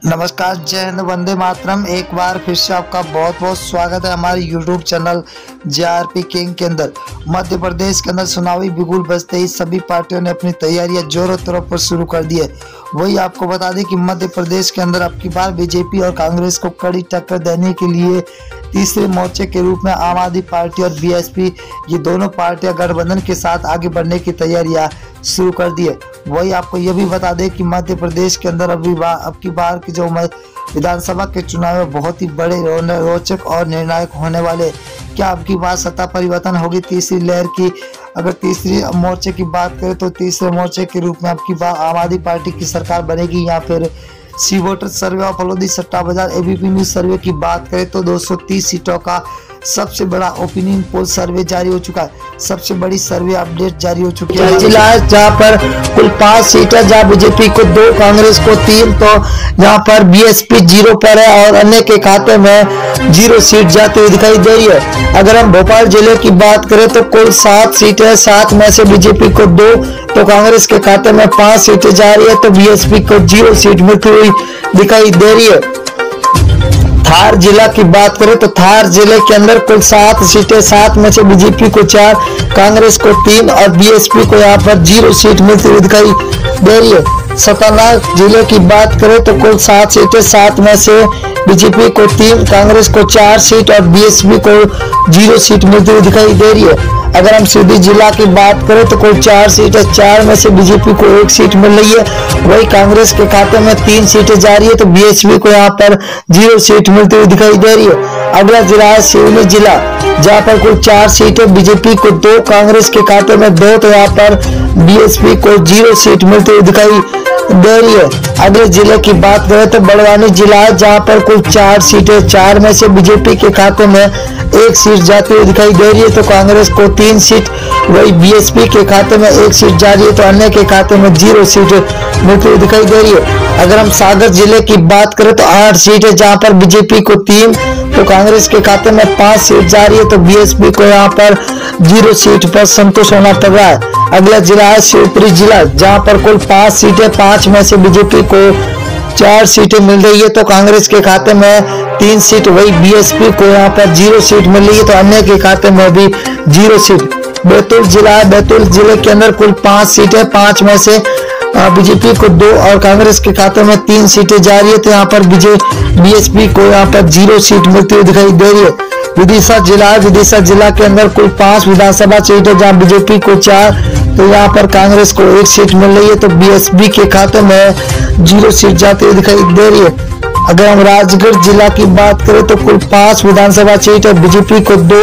नमस्कार, जय हिंद, वंदे मातरम। एक बार फिर से आपका बहुत बहुत स्वागत है हमारे YouTube चैनल JRP किंग के अंदर। मध्य प्रदेश के अंदर चुनावी बिगुल बजते ही सभी पार्टियों ने अपनी तैयारियां जोरों तौर पर शुरू कर दी है। वही आपको बता दें कि मध्य प्रदेश के अंदर अब की बार बीजेपी और कांग्रेस को कड़ी टक्कर देने के लिए तीसरे मोर्चे के रूप में आम आदमी पार्टी और BSP ये दोनों पार्टियां गठबंधन के साथ आगे बढ़ने की तैयारियां शुरू कर दी है। वही आपको यह भी बता दें कि मध्य प्रदेश के अंदर अब की बार की जो विधानसभा के चुनाव में बहुत ही बड़े रोचक और निर्णायक होने वाले। क्या अब की बार सत्ता परिवर्तन होगी तीसरी लहर की? अगर तीसरी मोर्चे की बात करें तो तीसरे मोर्चे के रूप में अब की बार आम आदमी पार्टी की सरकार बनेगी या फिर सी वोटर सर्वे और फलोदी सट्टा बाजार ABP न्यूज सर्वे की बात करें तो 230 सीटों का सबसे बड़ा ओपिनियन पोल सर्वे जारी हो चुका है। सबसे बड़ी सर्वे अपडेट जारी हो चुकी है। जिला है जहाँ पर कुल 5 सीट है, जहाँ बीजेपी को 2, कांग्रेस को 3, तो यहाँ पर BSP 0 पर है और अन्य के खाते में 0 सीट जाती हुई दिखाई दे रही है। अगर हम भोपाल जिले की बात करें तो कुल 7 सीट है, 7 में से बीजेपी को 2, तो कांग्रेस के खाते में 5 सीटें जा रही है, तो BSP को 0 सीट मिलती हुई दिखाई दे रही है। धार जिला की बात करें तो धार जिले के अंदर कुल 7 सीटें, 7 में से बीजेपी को 4, कांग्रेस को 3 और BSP को यहाँ पर 0 सीट मिलती हुई दिखाई दे रही है। सतना जिले की बात करें तो कुल 7 सीटें, 7 में से बीजेपी को 3, कांग्रेस को 4 सीट और BSP को 0 सीट मिलती हुई दिखाई दे रही है। अगर हम सीधी जिला की बात करें तो कुल 4 सीटें, 4 में से बीजेपी को 1 सीट मिल रही है। वही कांग्रेस के खाते में 3 सीटें जा रही है, तो BSP को यहाँ पर 0 सीट मिलती हुई दिखाई दे रही है। अगला जिला है सिवनी जिला, जहाँ पर कुल 4 सीटें, बीजेपी को 2, कांग्रेस के खाते में 2, तो यहाँ पर BSP को 0 सीट मिलती हुई दिखाई दे रही है। अगले जिले की बात करें तो बड़वानी जिला है, जहाँ पर कुल 4 सीटें, 4 में से बीजेपी के खाते में 1 सीट जाती हुई दिखाई दे रही है, तो कांग्रेस को 3 सीट, वही BSP के खाते में 1 सीट जा रही है, तो अन्य के खाते में 0 सीट मिलती हुई दिखाई दे रही है। अगर हम सागर जिले की बात करें तो 8 सीट है, जहाँ पर बीजेपी को 3, तो कांग्रेस के खाते में 5 सीट जा रही है, तो BSP को यहाँ पर 0 सीट पर संतोष होना पड़ रहा है। अगला जिला है शिवपुरी जिला, जहाँ पर कुल 5 सीटें, 5 में से बीजेपी को 4 सीटें मिल रही है, तो कांग्रेस के खाते में 3 सीट, वही BSP को यहाँ पर 0 सीट मिल रही है, तो अन्य के खाते में भी 0 सीट। बैतूल जिला है, बैतूल जिले के अंदर कुल 5 सीटें, 5 में से बीजेपी को 2 और कांग्रेस के खाते में 3 सीटें जा रही है, तो यहाँ पर BSP को यहाँ पर 0 सीट मिलती हुई दिखाई दे रही है। विदिशा जिला है, विदिशा जिला के अंदर कुल 5 विधानसभा सीटें, जहाँ बीजेपी को 4, तो यहाँ पर कांग्रेस को 1 सीट मिल रही है, तो BSP के खाते में 0 सीट जाती हुई दिखाई दे रही है। अगर हम राजगढ़ जिला की बात करें तो कुल 5 विधानसभा सीट है, बीजेपी को 2,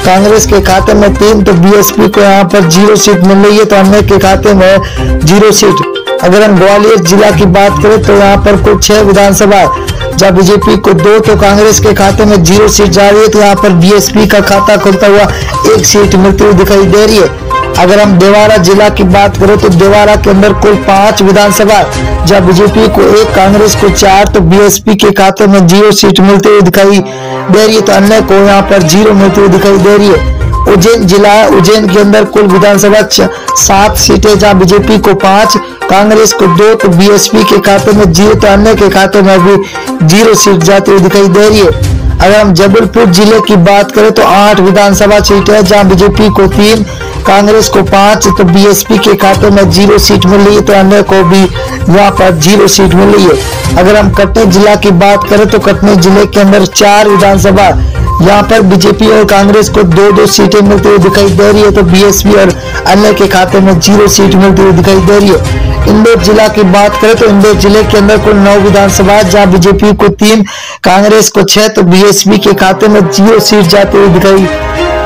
कांग्रेस के खाते में 3, तो BSP को यहाँ पर 0 सीट मिल रही है, तो अन्य के खाते में 0 सीट। अगर हम ग्वालियर जिला की बात करें तो यहाँ पर कुल 6 विधानसभा, जहाँ बीजेपी को 2, तो कांग्रेस के खाते में 0 सीट जा रही है, तो यहाँ पर BSP का खाता खुलता हुआ 1 सीट मिलती हुई दिखाई दे रही है। अगर हम देवारा जिला की बात करें तो देवारा के अंदर कुल 5 विधानसभा, जहाँ बीजेपी को 1, कांग्रेस को 4, तो BSP के खाते में 0 सीट मिलती हुई दिखाई दे रही है, तो अन्य को यहाँ पर 0 मिलती हुई दिखाई दे रही है। उज्जैन जिला, उज्जैन के अंदर कुल विधानसभा 7 सीटें, जहाँ बीजेपी को 5, कांग्रेस को 2, तो BSP के खाते में 0, तो अन्य के खाते में भी 0 सीट जाती हुई दिखाई दे रही है। अगर हम जबलपुर जिले की बात करें तो 8 विधानसभा सीटें है, जहाँ बीजेपी को 3, कांग्रेस को 5, तो BSP के खाते में 0 सीट मिल रही है, तो अन्य को भी यहाँ पर 0 सीट मिल रही है। अगर हम कटनी जिला की बात करें तो कटनी जिले के अंदर 4 विधानसभा, यहाँ पर बीजेपी और कांग्रेस को 2-2 सीटें मिलती हुई दिखाई दे रही है, तो BSP और अन्य के खाते में 0 सीट मिलती हुई दिखाई दे रही है। इंदौर जिला की बात करें तो इंदौर जिले के अंदर कुल 9 विधानसभा, जहाँ बीजेपी को 3, कांग्रेस को 6, तो BSP के खाते में 0 सीट जाती हुई दिखाई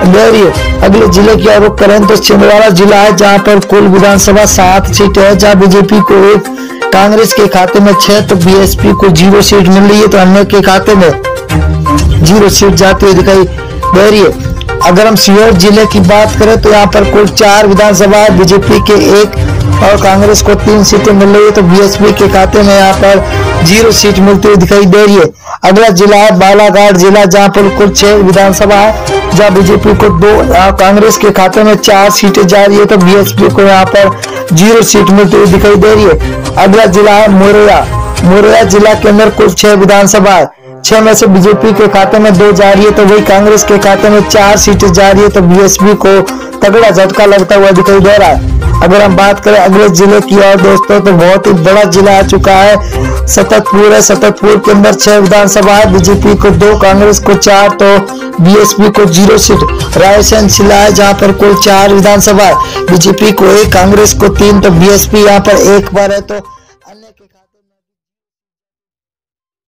दे रही है। अगले जिले की रुख करें तो छिंदवाड़ा जिला है, जहाँ पर कुल विधानसभा 7 सीटें है, जहाँ बीजेपी को 1, कांग्रेस के खाते में 6, तो BSP को 0 सीट मिल रही है, तो अन्य के खाते में 0 सीट जाती हुई दिखाई दे रही है। अगर हम सीहोर जिले की बात करें तो यहाँ पर कुल 4 विधानसभा, बीजेपी के 1 और कांग्रेस को 3 सीटें मिल रही है, तो BSP के खाते में यहाँ पर 0 सीट मिलती हुई दिखाई दे रही है। अगला जिला है बालाघाट जिला, जहाँ पर कुल 6 विधानसभा है, जहाँ बीजेपी को 2, कांग्रेस के खाते में 4 सीटें जा रही है, तो BSP को यहाँ पर 0 सीट मिलती हुई दिखाई दे रही है। अगला जिला है मोरैया, मुरैना जिला के अंदर कुल 6 विधानसभा, 6 में से बीजेपी के खाते में 2 जा रही है, तो वही कांग्रेस के खाते में 4 सीटें जा रही है। तो बीएसपी को तगड़ा झटका लगता हुआ दिखाई दे रहा है। अगर हम बात करें अगले जिले की और दोस्तों, तो बहुत ही बड़ा जिला आ चुका है, सततपुर है। सततपुर के अंदर 6 विधानसभा है, बीजेपी को 2, कांग्रेस को 4, तो बीएसपी को 0 सीट। रायसेन जिला है जहां पर कुल 4 विधानसभा है, बीजेपी को 1, कांग्रेस को 3, तो बीएसपी यहाँ पर 1 पर है। तो